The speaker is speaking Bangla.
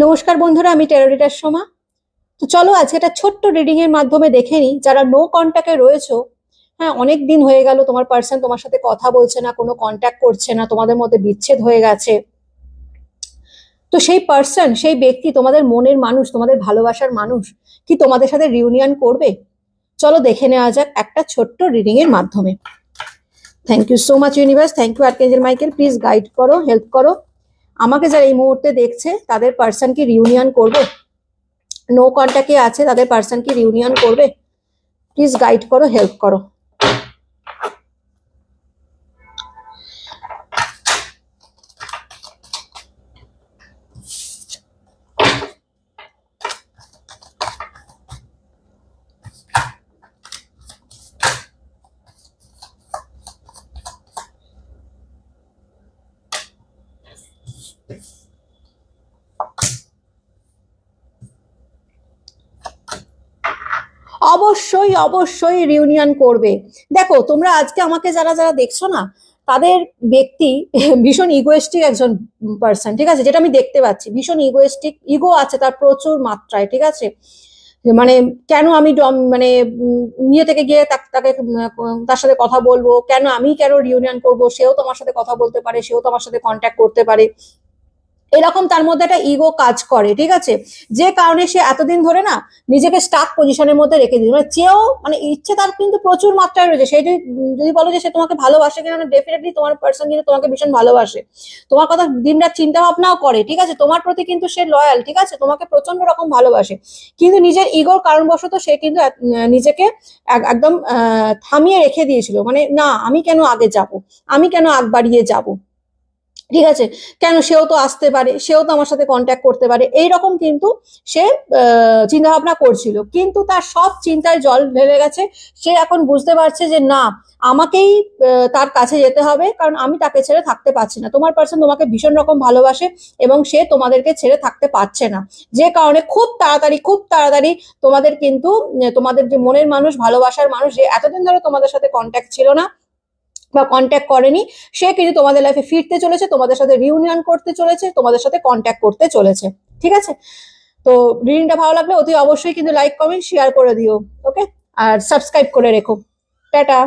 নমস্কার বন্ধুরা, আমি টেরোরিটার সোমা। তো চলো আজকে একটা ছোট্ট রিডিং এর মাধ্যমে দেখে নিই যারা নো কন্ট্যাক্টে রয়েছো। হ্যাঁ, অনেক দিন হয়ে গেল তোমার পার্সন তোমার সাথে কথা বলছে না, কোনো কন্ট্যাক্ট করছে না, তোমাদের মধ্যে বিচ্ছেদ হয়ে গেছে। তো সেই পার্সন, সেই ব্যক্তি, তোমাদের মনের মানুষ, তোমাদের ভালোবাসার মানুষ কি তোমাদের সাথে রিউনিয়ন করবে? চলো দেখে নেওয়া যাক একটা ছোট্ট রিডিং এর মাধ্যমে। Thank you so much universe, thank you archangel Michael. Please guide করো, হেল্প করো আমাকে। যারা এই মুহূর্তে দেখছে তাদের পার্সন কি রিউনিয়ন করবে? নো কন্ট্যাক্টে আছে তাদের পার্সন কি রিউনিয়ন করবে? প্লিজ গাইড করো, হেল্প করো। অবশ্যই অবশ্যই রিউনিয়ন করবে। দেখো, তোমরা আজকে আমাকে যারা যারা দেখছো না, তাদের ব্যক্তি ভীষণ ইগোয়েস্টিক একজন পার্সন, ঠিক আছে? যেটা আমি দেখতে পাচ্ছি, ভীষণ ইগোয়েস্টিক, ইগো আছে তার প্রচুর মাত্রায়, ঠিক আছে? মানে কেন আমি মানে নিয়ে থেকে গিয়ে তাকে তার সাথে কথা বলবো, কেন রিউনিয়ন করব, সেও তো আমার সাথে কথা বলতে পারে, সেও তো আমার সাথে কন্ট্যাক্ট করতে পারে, এরকম তার মধ্যে একটা ইগো কাজ করে, ঠিক আছে? যে কারণে সে এতদিন ধরে না নিজেকে স্টাক পজিশনের মধ্যে রেখে দিয়েছে। মানে চেয়েও, মানে ইচ্ছে তার কিন্তু প্রচুর মাত্রায় রয়েছে। সেই যদি বলো যে সে তোমাকে ভালোবাসে কিনা, ডেফিনেটলি তোমার পার্সন কিন্তু তোমাকে ভীষণ ভালোবাসে, তোমার কথা দিনরাত চিন্তা ভাবনাও করে, ঠিক আছে? তোমার প্রতি কিন্তু সে লয়াল, ঠিক আছে? তোমাকে প্রচন্ড রকম ভালোবাসে, কিন্তু নিজের ইগোর কারণবশত সে কিন্তু নিজেকে একদম থামিয়ে রেখে দিয়েছিল। মানে না, আমি কেন আগে যাব, আমি কেন আগ বাড়িয়ে যাব, ঠিক আছে? কেন, সেও তো আসতে পারে, সেও তো আমার সাথে কন্ট্যাক্ট করতে পারে, এইরকম কিন্তু সে চিন্তা ভাবনা করছিল। কিন্তু তার সব চিন্তায় জল ঢেলে গেছে। সে এখন বুঝতে পারছে যে না, আমাকেই তার কাছে যেতে হবে, কারণ আমি তাকে ছেড়ে থাকতে পারছি না। তোমার পার্সন তোমাকে ভীষণ রকম ভালোবাসে এবং সে তোমাদেরকে ছেড়ে থাকতে পারছে না। যে কারণে খুব তাড়াতাড়ি তোমাদের কিন্তু তোমাদের যে মনের মানুষ, ভালোবাসার মানুষ, যে এতদিন ধরে তোমাদের সাথে কন্ট্যাক্ট ছিল না বা কন্ট্যাক্ট করেনি, সে কিন্তু তোমাদের লাইফে ফিরতে চলেছে, তোমাদের সাথে রিউনিয়ন করতে চলেছে, তোমাদের সাথে কন্ট্যাক্ট করতে চলেছে, ঠিক আছে? তো রিডিংটা ভালো লাগলে অতি অবশ্যই কিন্তু লাইক, কমেন্ট, শেয়ার করে দিও, ওকে? আর সাবস্ক্রাইব করে রেখো। টাটা।